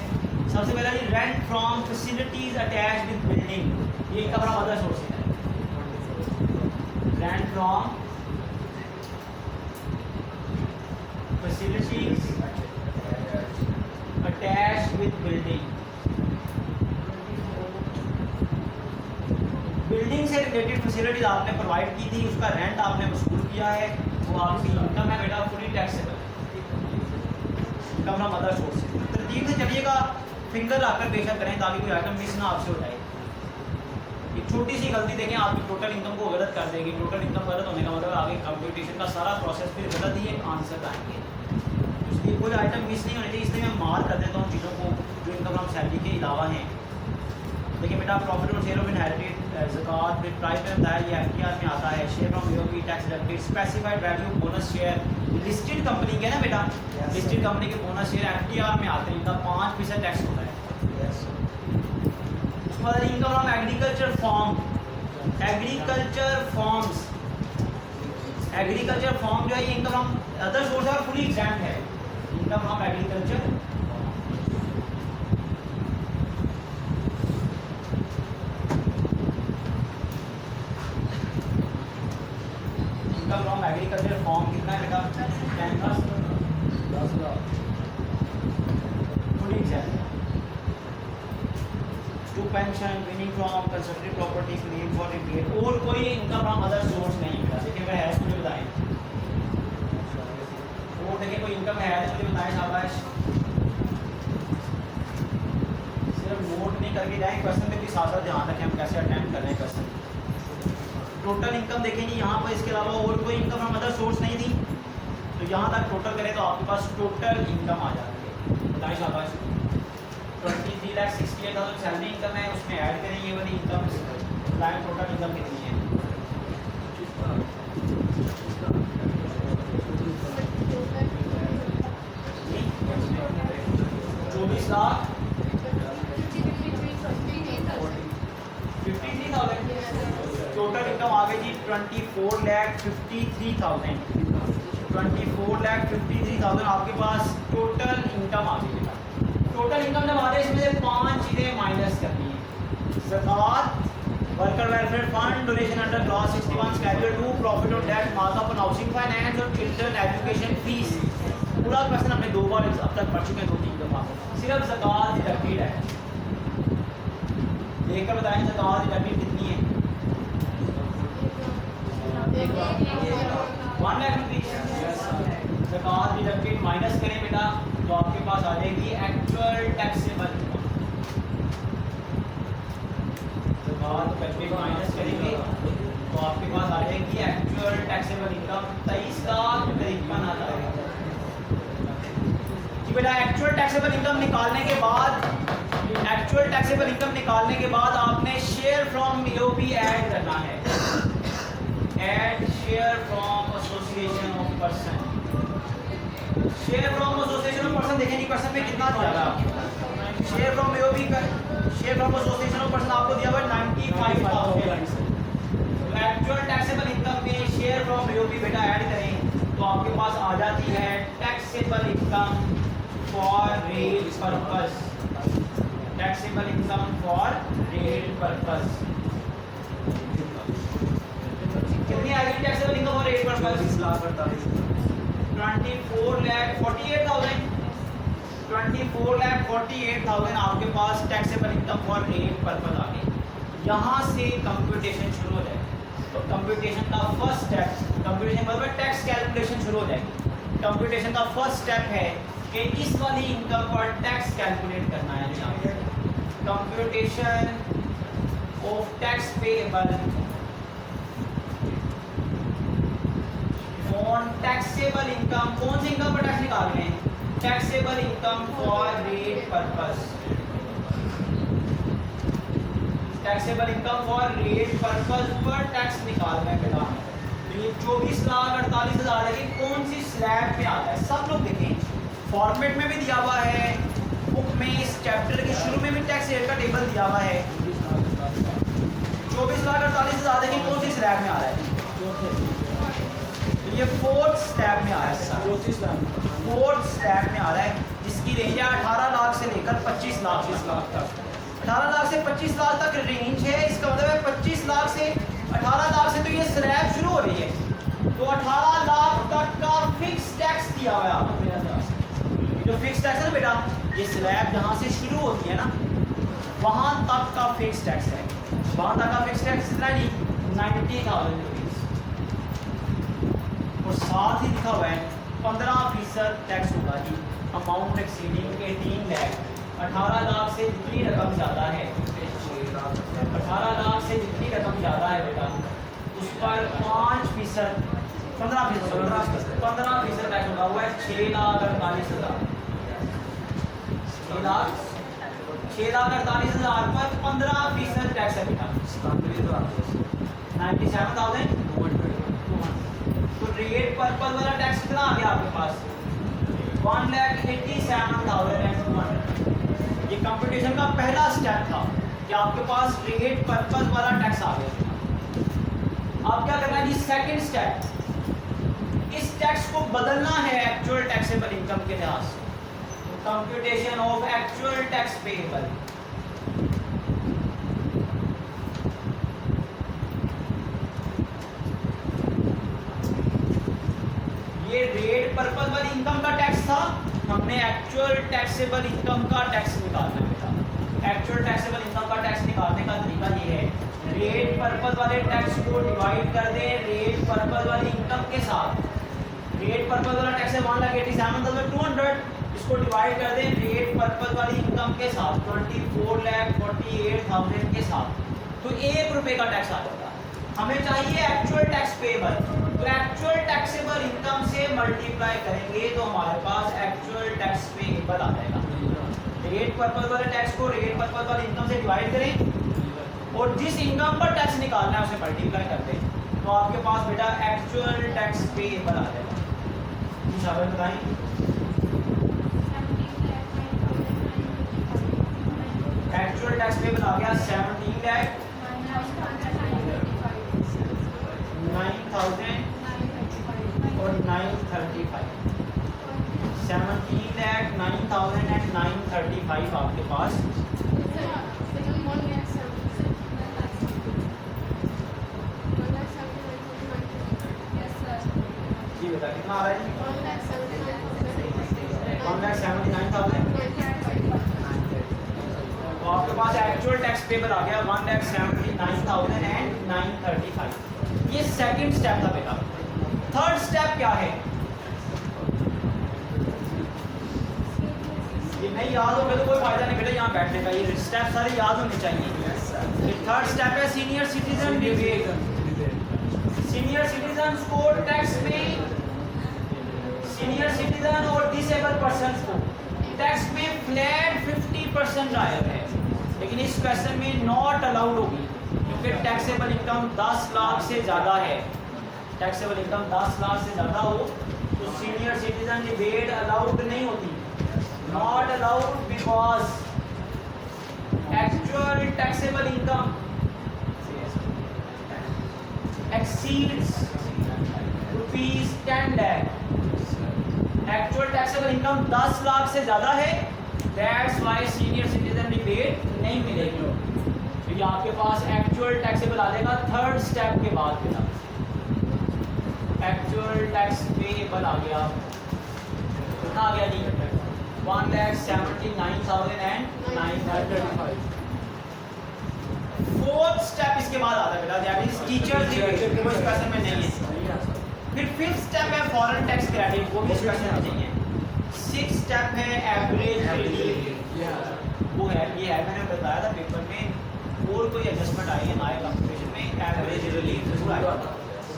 सबसे पहला जी rent from facilities attached with building, ये इनकम फ्रॉम अदर सोर्सेज है। Rent from facilities attached with building, building से रिलेटेड फैसिलिटीज आपने प्रोवाइड की थी, उसका रेंट आपने वसूल किया है, वो आपकी इनकम है बेटा, fully taxable income from other sources. तरतीब से चलिएगा, फिंगर लाकर बेशक करें ताकि कोई आइटम मिस ना आपसे हो जाए। एक छोटी सी गलती देखें आपकी टोटल इनकम को गलत कर देगी। टोटल इनकम गलत होने का मतलब आगे कंप्यूटेशन का सारा प्रोसेस फिर गलत ही एक आंसर आएंगे, इसलिए कोई आइटम मिस नहीं होनी चाहिए। इसलिए मैं मार्क कर देता हूँ चीज़ों को जो इनकम फ्रॉम सैलरी के अलावा हैं। देखिए बेटा प्रॉफिट और सेल ऑफ इनहेरिटेड ज़कात फिर प्राइस में बताया, ये एफटीआर में आता है। Share from UOP tax deducted, specified value bonus share, listed company के ना बेटा, लिस्टेड कंपनी के बोनस शेयर एफटीआर में आते हैं, इनका 5% टैक्स होता है। उसके बाद income from agriculture farm, agriculture farms, agriculture farm जो है ये इनकम फ्रॉम अदर सोर्स और फुली एग्जाम्प्ट है। Income from agriculture from agriculture farm कितना है बेटा, 10,000 fully exempt. Two pension, winning from constructed property, claim for repair, और कोई इनकम फ्रॉम अदर सोर्स नहीं बेटा। देखिए वह है मुझे बताएं, और देखिए कोई इनकम है तो मुझे बताएं शाबाश। सिर्फ नोट नहीं करके जाएं, क्वेश्चन में भी साथ साथ ध्यान रखें हम कैसे अटेम्प्ट कर रहे हैं क्वेश्चन। टोटल इनकम देखेंगे यहाँ पर, इसके अलावा और कोई इनकम फ्रॉम अदर सोर्स नहीं थी, तो यहाँ तक टोटल करें तो आपके पास टोटल इनकम आ जाती है। बताएं शाबाश, 23,68,000 सैलरी इनकम है, उसमें ऐड करें ये वाली इनकम, बताएं टोटल इनकम कितनी है। 24 लाख 50,000 23,000। टोटल इनकम आ गई जी 24,53,000। 24,53,000 आपके पास टोटल इनकम आ गई बेटा। टोटल इनकम जब आ रही है इसमें से 5 चीज़ें माइनस करनी है। ज़कात, worker welfare fund, donation under clause 61, schedule 2, profit on debt, markup on housing finance और चिल्ड्रन एजुकेशन फीस। पूरा क्वेश्चन हमने 2 बार अब तक पढ़ चुके हैं, 2-3 दफ़ा। सिर्फ ज़कात डिडक्टेड है, देखकर बताएं ज़कात डिडक्टेड कितनी है। 1 लाख रुपीज़। ज़कात डिडक्टेड माइनस करें बेटा तो आपके पास आ जाएगी एक्चुअल टैक्सेबल इनकम। ज़कात डिडक्टेड माइनस करेंगे तो आपके पास आ जाएगी एक्चुअल टैक्सेबल इनकम 23,53,000। जी बेटा, एक्चुअल टैक्सेबल इनकम निकालने के बाद आपने शेयर फ्रॉम ईओपी ऐड करना है। Add share from association of person. Share from association of person देखेंगे क्वेश्चन में कितना दिया हुआ है। शेयर फ्रॉम ईओपी का share from association of person आपको दिया हुआ है 95,000। एक्चुअल टैक्सेबल इनकम में शेयर फ्रॉम ईओपी बेटा ऐड करें तो आपके पास आ जाती है taxable income for rate purpose. Taxable income for rate purpose कितनी आ गई? Taxable income for rate purpose 24,48,000। 24,48,000 आपके पास taxable income for rate purpose आ गई। यहाँ से कंप्यूटेशन शुरू हो जाएगी। तो कंप्यूटेशन का फर्स्ट स्टेप, कंप्यूटेशन मतलब टैक्स कैलकुलेशन शुरू हो जाएगी। कंप्यूटेशन का फर्स्ट स्टेप है कि इस वाली इनकम पर टैक्स कैलकुलेट करना है। Computation of tax payable on taxable income. कौन सी इनकम पर टैक्स निकाल रहे हैं? Taxable income for rate purpose. Taxable income for rate purpose पर टैक्स निकालना है बेटा। तो ये 24,48,000 है, कौन सी स्लैब में आता है? सब लोग देखें, फॉर्मेट में भी दिया हुआ है, बुक में इस चैप्टर के शुरू में भी टैक्स रेट का टेबल दिया हुआ है। 24,48,000 देखिए कौन सी स्लैब में आ रहा है? तो ये फोर्थ स्लैब में आ रहा है। फोर्थ स्लैब में आ रहा है जिसकी रेंज है 18 लाख से लेकर 25 लाख तक। 18 लाख से 25 लाख तक रेंज है। इसका मतलब है 25 लाख से 18 लाख से तो ये स्लैब शुरू हो रही है। तो 18 लाख तक का फिक्स टैक्स दिया हुआ है। जो फिक्स टैक्स है ना बेटा, ये स्लैब जहाँ से शुरू होती है ना वहाँ तक का फिक्स टैक्स है। वहाँ तक का फिक्स टैक्स कितना जी? 90,000 रुपीज़। और साथ ही लिखा हुआ है 15% टैक्स होगा जी अमाउंट एक्सीडिंग 18 लाख। 18 लाख से जितनी रकम ज़्यादा है, 18 लाख से जितनी रकम ज़्यादा है बेटा उस पर 5% 15% टैक्स होगा। हुआ है 6,48,000। 6,48,000 पर 15% टैक्स है बेटा 97,200। तो रेट पर्पस वाला टैक्स कितना आ गया आपके पास? 1,87,200। ये कंप्यूटेशन का पहला स्टेप था कि आपके पास रेट पर्पस वाला टैक्स आ गया। अब क्या करना है जी? सेकंड स्टेप, इस टैक्स को बदलना है एक्चुअल टैक्सेबल इनकम के लिहाज से। Computation of actual tax payable. ये रेट पर्पस वाली इनकम का टैक्स था, हमने एक्चुअल टैक्सेबल इनकम का टैक्स निकालना है बेटा। एक्चुअल टैक्सेबल इनकम का टैक्स निकालने का तरीका ये है, रेट पर्पस वाले टैक्स को डिवाइड कर दें रेट पर्पस वाली इनकम के साथ। रेट पर्पस वाला टैक्स है 1,87,200, इसको डिवाइड कर दें रेट पर्पस वाली इनकम के साथ 24,48,000 के साथ, तो 1 रुपये का टैक्स आ जाएगा। हमें चाहिए एक्चुअल टैक्स पेएबल, तो एक्चुअल टैक्सेबल इनकम से मल्टीप्लाई करेंगे तो हमारे पास एक्चुअल टैक्स पेएबल आ जाएगा। रेट पर्पस वाले टैक्स को रेट पर्पस वाली इनकम से डिवाइड करें और जिस इनकम पर टैक्स निकालना है उसे मल्टीप्लाई कर दें तो आपके पास बेटा एक्चुअल टैक्स पेएबल आ जाएगा। शाबाश बताएं। एक्चुअल टैक्स पेएबल आ गया 17 लाख 135 आपके पास जी बेटा कितना आ रहा है जी 1,79,000। तो आपके पास एक्चुअल टैक्स पेबल आ गया 1,79,935। ये सेकंड स्टेप था बेटा। थर्ड स्टेप क्या है? ये नहीं याद हो गया तो कोई फायदा नहीं बेटा यहाँ बैठने का, ये स्टेप सारे याद होने चाहिए। ये थर्ड स्टेप है senior citizen rebate. Senior citizen को टैक्स में, सीनियर सिटीजन और डिसेबल पर्सन को टैक्स में फ्लैट 50% रायत है, लेकिन इस क्वेश्चन में नॉट अलाउड होगी क्योंकि टैक्सेबल इनकम 10 लाख से ज़्यादा है। टैक्सेबल इनकम 10 लाख से ज़्यादा हो तो सीनियर सिटीजन रिबेट अलाउड नहीं होती। Not allowed because actual taxable income exceeds ₹10 lakh। Actual taxable income 10 lakh से ज्यादा है, that's why senior citizen rebate नहीं मिलेगी। तो ये आपके पास एक्चुअल टैक्सेबल आ जाएगा थर्ड स्टेप के बाद बेटा। एक्चुअल टैक्स पेएबल आ गया, कितना आ गया जी 1,79,935। फोर्थ स्टेप इसके बाद आता है बेटा, दैट इज टीचर्स रिबेट, वो इस क्वेश्चन में नहीं है। फिर फिफ्थ स्टेप है फॉरेन टैक्स क्रेडिट, वो भी इस क्वेश्चन में नहीं है। सिक्स्थ स्टेप है एवरेज रिलीफ, वो है ये है, मैंने बताया था पेपर में और कोई एडजस्टमेंट आई है नए कंप्यूटेशन में, एवरेज रिलीफ जरूर आएगा, तो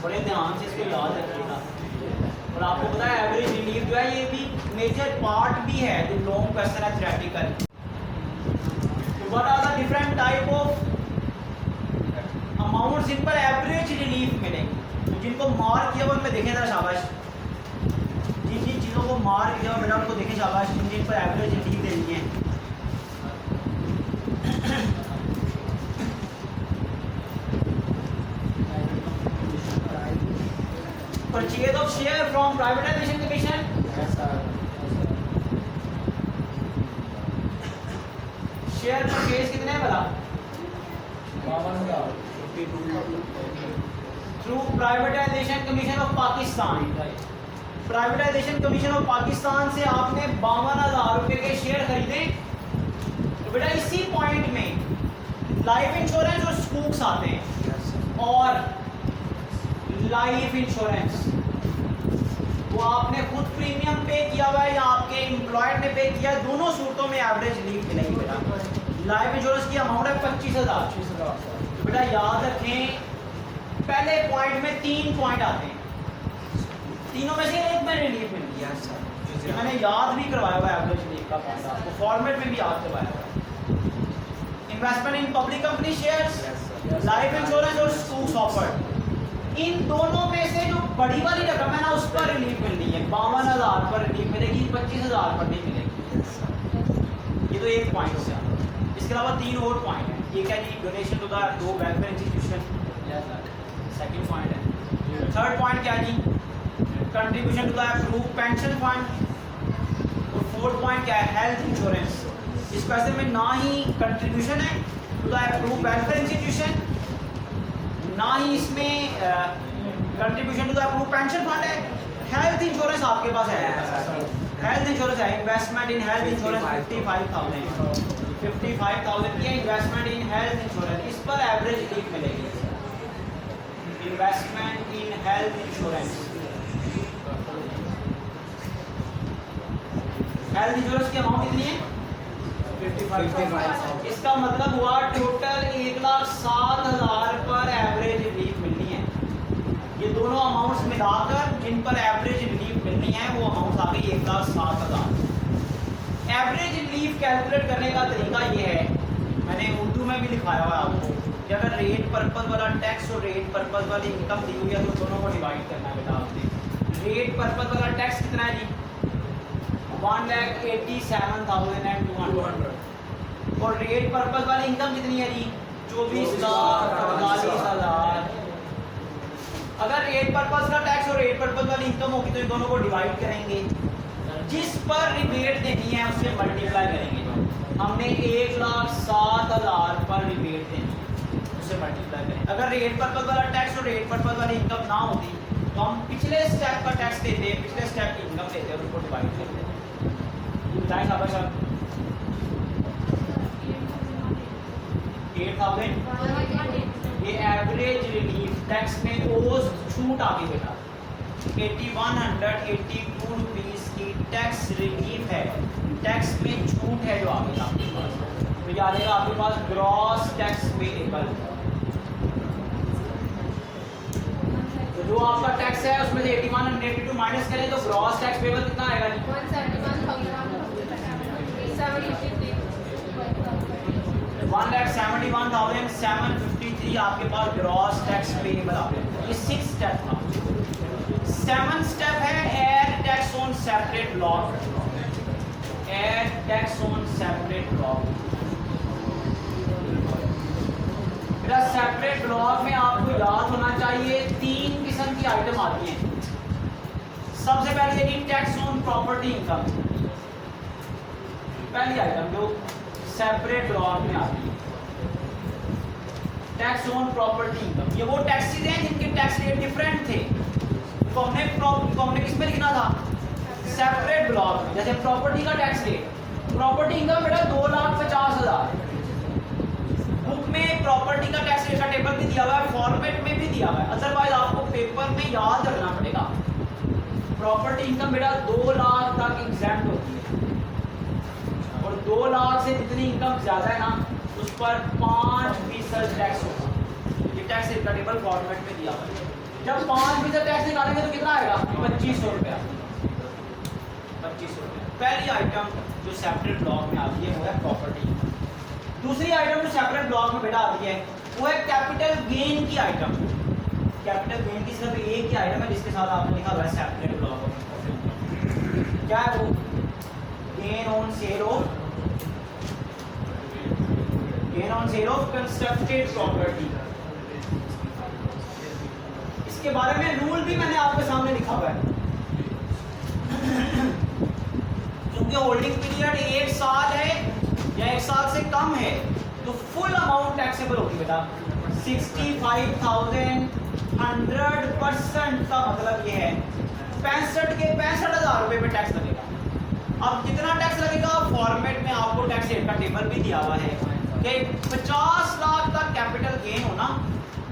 बड़े ध्यान से इसको याद रखिएगा। और आपको पता है एवरेज रिलीफ जो है ये भी मेजर पार्ट भी है जो लॉन्ग क्वेश्चन है theoretical. What are the different type of amount जिन पर एवरेज रिलीफ मिलेगी? तो जिनको मार्क किया हुआ उनमें देखें जरा शाबाश, जिन जिन चीज़ों को मार्क किया हुआ बेटा उनको देखें शाबाश, जिन जिन पर एवरेज रिलीफ देनी है। Purchase of share from privatisation commission, share purchase कितने हैं भला? 52,000 through privatisation commission of Pakistan. Privatisation commission of Pakistan से आपने 52,000 रुपए के शेयर खरीदे, तो बेटा इसी पॉइंट में लाइफ इंश्योरेंस और स्कूक्स आते हैं, और लाइफ इंश्योरेंस वो आपने खुद प्रीमियम पे किया हुआ है या आपके एम्प्लॉयर ने पे किया है, दोनों सूरतों में एवरेज रिलीफ मिलेगी बेटा। लाइफ इंश्योरेंस की अमाउंट है 25,000। तो बेटा याद रखें पहले पॉइंट में 3 पॉइंट आते हैं, तीनों में से एक में रिलीफ मिलती है। मैंने याद भी करवाया हुआ है एवरेज रिलीफ का पॉइंट, आपको फॉर्मेट में भी याद करवाया हुआ है। Investment in public company shares, life insurance और स्कूक्स ऑफर्ड, इन दोनों में से जो बड़ी वाली रकम है ना उस पर रिलीफ मिलनी है। 52,000 पर रिलीफ मिलेगी, 25,000 पर नहीं मिलेगी। ये तो एक पॉइंट हो गया। इसके अलावा 3 और पॉइंट है। एक है जी डोनेशन टू द दो वेलफेयर इंस्टीट्यूशन, सेकंड पॉइंट है। थर्ड पॉइंट क्या है जी contribution to the approve pension fund, और फोर्थ पॉइंट क्या है हेल्थ इंश्योरेंस। इस पैसे में ना ही कंट्रीब्यूशन है to the approve welfare institution, ना ही इसमें contribution to the approve pension fund है। हेल्थ इंश्योरेंस आपके पास है, हेल्थ इंश्योरेंस है। इन्वेस्टमेंट इन हेल्थ इंश्योरेंस 55,000 की इन्वेस्टमेंट इन हेल्थ इंश्योरेंस, इस पर एवरेज रिलीफ मिलेगी। Investment in health insurance, health insurance की अमाउंट कितनी है 55,000। इसका मतलब हुआ टोटल 1,07,000 पर एवरेज रिलीफ मिलनी है। ये दोनों अमाउंट्स मिलाकर जिन पर एवरेज रिलीफ मिलनी है वो अमाउंट आ गई 1,07,000। एवरेज रिलीफ कैलकुलेट करने का तरीका ये है, मैंने उर्दू में भी लिखाया हुआ है आपको, कि अगर रेट पर्पज वाला टैक्स और रेट पर्पज वाली इनकम दी हुई है तो दोनों को डिवाइड करना है बेटा आपने। रेट पर्पज वाला टैक्स कितना है जी 1,87,200, और रेट पर्पज वाली इनकम कितनी है जी 24,48,000। अगर रेट पर्पज का टैक्स और रेट पर्पज वाली इनकम होगी तो इन दोनों को डिवाइड करेंगे, जिस पर रिबेट देनी है उससे मल्टीप्लाई करेंगे। हमने 1,07,000 पर रिबेट देनी है, उसे मल्टीप्लाई करें। अगर रेट पर्पज वाला टैक्स और रेट पर्पज वाली इनकम ना होती तो हम पिछले स्टेप का टैक्स देते, पिछले स्टेप की इनकम देते और उनको डिवाइड करते। बताएं साहब 8,000 ये एवरेज रिलीफ टैक्स में ओस छूट आ गई बेटा, 8182 रुपीस की टैक्स रिलीफ है, टैक्स में छूट है जो आ गई आपके पास। तो याद रहेगा आपके पास ग्रॉस टैक्स पेएबल, तो जो आपका टैक्स है उसमें से 8182 माइनस करें तो ग्रॉस टैक्स पेएबल कितना आएगा? 1,71,753 आपके पास ग्रॉस टैक्स पेएबल आ गया। ये 6 स्टेप था। 7 स्टेप है add tax on separate block, add tax on separate block. मेरा सेपरेट ब्लॉक में आपको याद होना चाहिए 3 किस्म की आइटम आती हैं। सबसे पहले देखिए टैक्स ऑन प्रॉपर्टी इनकम, पहली आइटम जो सेपरेट ब्लॉक में आती है, टैक्स ऑन प्रॉपर्टी इनकम। ये वो टैक्सेस हैं जिनके टैक्स रेट डिफरेंट थे, तो हमने किस में लिखना था? सेपरेट ब्लॉक में। जैसे प्रॉपर्टी का टैक्स रेट, प्रॉपर्टी इनकम बेटा 2,50,000, बुक में प्रॉपर्टी का टैक्स रेट का टेबल भी दिया हुआ है, फॉर्मेट में भी दिया हुआ है, अदरवाइज आपको पेपर में याद रखना पड़ेगा। प्रॉपर्टी इनकम बेटा 2 लाख तक एग्जैम्प्ट होती है, और 2 लाख से जितनी इनकम ज्यादा है ना उस पर 5% टैक्स होगा। ये टैक्स रेट का टेबल फॉर्मेट में दिया हुआ है। जब 5% टैक्स निकालेंगे तो कितना आएगा? 2500 रुपया, 2500 रुपया। पहली आइटम जो सेपरेट ब्लॉक में आती है वो है प्रॉपर्टी। दूसरी आइटम जो सेपरेट ब्लॉक में बेटा आती है वो है कैपिटल गेन की आइटम। कैपिटल गेन की सिर्फ एक ही आइटम है जिसके साथ आपने लिखा हुआ है सेपरेट ब्लॉक में। क्या है वो? Gain on sale of constructed property. इसके बारे में रूल भी मैंने आपके सामने लिखा हुआ है। क्योंकि होल्डिंग पीरियड 1 साल है या 1 साल से कम है तो फुल अमाउंट टैक्सेबल होगी बेटा 65,000। 100% का मतलब ये है 65,000 रुपए पे टैक्स लगेगा। अब कितना टैक्स लगेगा? फॉर्मेट में आपको टैक्स रेट का टेबल भी दिया हुआ है कि 50 लाख तक कैपिटल गेन होना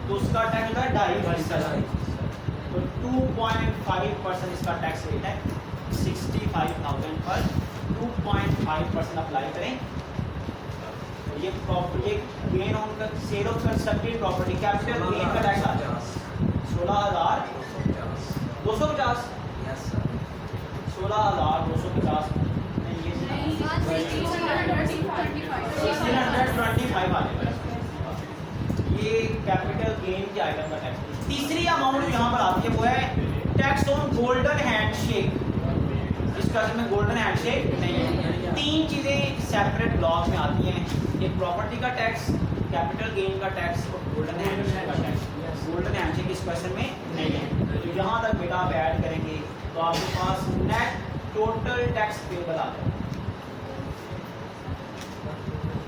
तो उसका टैक्स होता है 2.5%, तो 2.5% इसका टैक्स रेट है। 65,000 पर 2.5% अप्लाई करें तो ये gain on sale of constructed property capital gain का टैक्स आ जाएगा 16,250। 16,250 1625 आ जाएगा। ये कैपिटल गेन की आइटम का टैक्स। तीसरी अमाउंट यहाँ पर आती है वो है टैक्स ऑन गोल्डन हैंडशेक। इसका में गोल्डन हैंडशेक नहीं है। 3 चीजें सेपरेट ब्लॉक में आती हैं, एक प्रॉपर्टी का टैक्स, कैपिटल गेन का टैक्स और गोल्डन हैंडशेक का टैक्स। गोल्डन हैंडशेक इस क्वेश्चन में नहीं है। तो यहाँ तक बेटा आप ऐड करेंगे तो आपके पास नेट टोटल टैक्स पेबल आ जाएगा।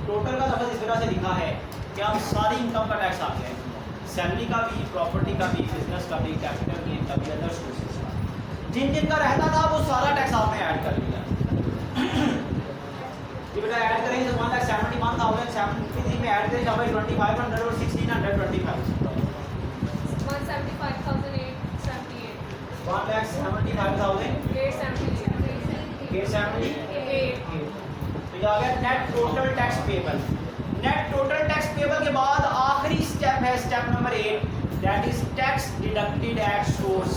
टोटल का लफ्ज़ इस तरह से लिखा है कि आप सारी इनकम का टैक्स आ गया है, सैलरी का भी, प्रॉपर्टी का भी, बिजनेस का भी, कैपिटल गेन का भी, अदर सोर्सेज का। जिन जिन का रहता था वो सारा टैक्स आपने ऐड कर लिया। ये बेटा ऐड करेंगे तो 1,71,753 में ऐड करेंगे भाई 2,500 और 1,625 1,75,878 तो ये आ गया net total tax payable. Net total tax payable के बाद आखिरी स्टेप है step number 8, that is tax deducted at source.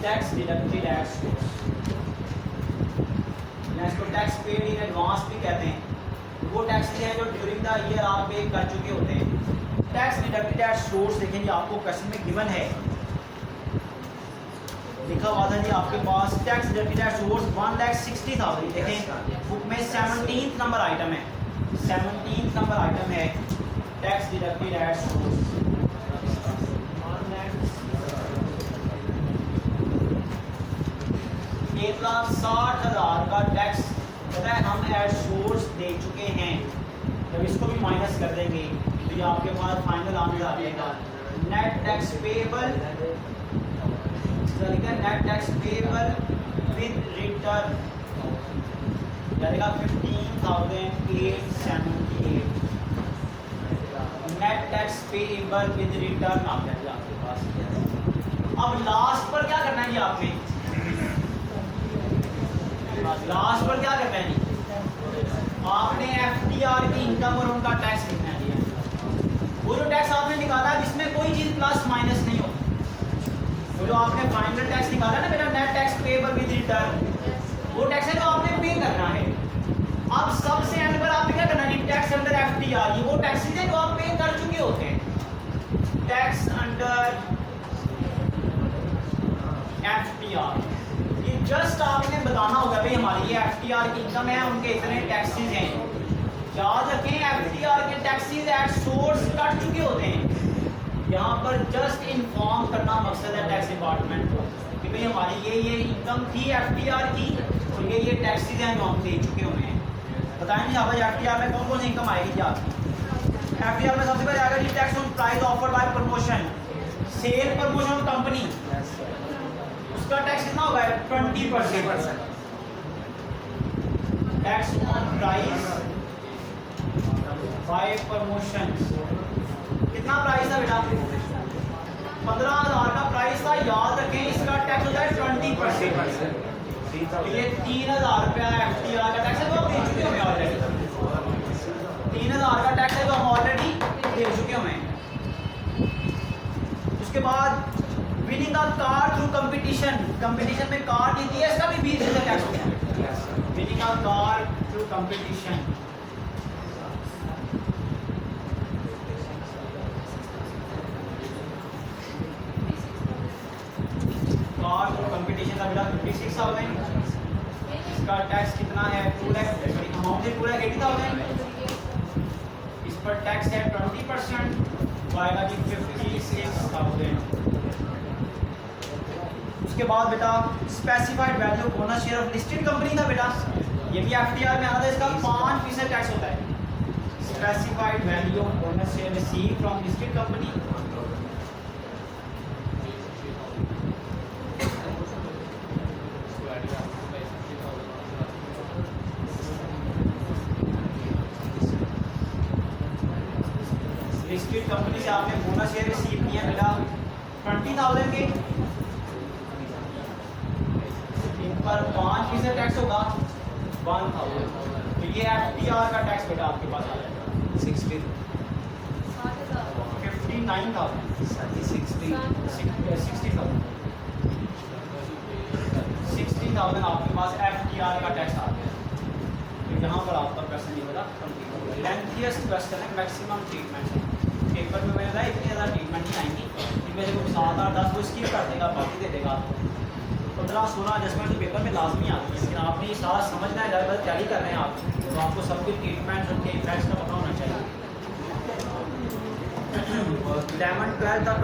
Tax deducted at source, इसको टैक्स पेड इन एडवांस भी कहते हैं। वो टैक्सेस हैं जो ड्यूरिंग द ईयर आप पे कर चुके होते हैं। टैक्स डिडक्टेड एट सोर्स देखेंगे आपको क्वेश्चन में गिवन है, लिखा हुआ था जी आपके पास टैक्स डिडक्टेड एट सोर्स 1,60,000। देखें बुक में 17th नंबर आइटम है, 17th नंबर आइटम है टैक्स डिडक्टेड एट सोर्स। 1,60,000 का टैक्स पता है हम एट सोर्स दे चुके हैं। जब इसको भी माइनस कर देंगे तो ये आपके पास फाइनल आंसर आ जाएगा net tax payable, net tax payable with return जाएगा 15,878 net tax payable with return आ जाएगा आपके पास। अब लास्ट पर क्या करना है जी आपने, लास्ट पर क्या करना है जी आपने एफटीआर की इनकम और उनका टैक्स लिखना है। वो जो टैक्स आपने निकाला है जिसमें कोई चीज प्लस माइनस नहीं हो, वो जो आपने फाइनल टैक्स निकाला ना मेरा net tax payable with return, वो टैक्स है जो आपने पे करना है। अब सबसे एंड पर आपने क्या करना है टैक्स अंडर एफटीआर, ये वो टैक्सेस हैं जो आप पे कर चुके होते हैं। टैक्स अंडर एफटीआर ये जस्ट आपने बताना होगा भाई हमारी ये एफटीआर की इनकम है, उनके इतने टैक्सेस हैं। याद रखें एफटीआर के टैक्सेस एट सोर्स कट चुके होते हैं। यहाँ पर जस्ट इन्फॉर्म करना मकसद है टैक्स डिपार्टमेंट को कि भाई हमारी ये इनकम थी एफटीआर की और ये टैक्सेस हैं जो हम दे चुके हुए हैं। बताएं जी भाई एफटीआर में कौन कौन सी इनकम आएगी जी आपकी। एफटीआर में सबसे पहले आएगा जी tax on price offered by promotion, sale promotion company, उसका टैक्स कितना होगा 20%। Tax on price by promotion कितना प्राइस था बेटा 15,000 का प्राइस था। याद रखें इसका टैक्स होता है 20%। ये 3,000 रुपया एफटीआर का टैक्स है जो आप दे चुके हैं ऑलरेडी। 3,000 का टैक्स है जो हम ऑलरेडी दे चुके हैं। उसके बाद winning a car through competition, competition में कार जीती है इसका भी 20% टैक्स होता है। Winning a car through competition, car through competition का बेटा 56,000। इसका टैक्स कितना है 2 लाख, अमाउंट है 2 लाख 80,000। इस पर टैक्स है 20%, आएगा जी 56,000। उसके बाद बेटा specified value bonus share of listed company था बेटा, ये भी एफटीआर में आता है, इसका 5% टैक्स होता है। Specified value of bonus share receive from listed company, listed company से आपने बोनस शेयर रिसीव किया बेटा 20,000 के, इन पर 5% टैक्स होगा 1,000। तो ये एफटीआर का टैक्स बेटा आपके पास आ जाएगा 59,000 60,000 आपके पास एफटीआर का टैक्स आ गया। तो यहाँ पर आपका क्वेश्चन ये बेटा लेंथिएस्ट क्वेश्चन है, मैक्सिमम ट्रीटमेंट है। पेपर में मैंने बताया इतनी ज़्यादा ट्रीटमेंट नहीं आएंगी, इनमें से कुछ 7, 8, 10 वो स्किप कर देगा, बाकी दे देगा आपको। 15, 16 एडजस्टमेंट तो पेपर में लाजमी आती है, लेकिन आपने ये सारा समझना है। ज़्यादा तैयारी कर रहे हैं आप तो आपको सब कुछ ट्रीटमेंट उनके इफेक्ट्स का पता होना चाहिए। 11, 12 तक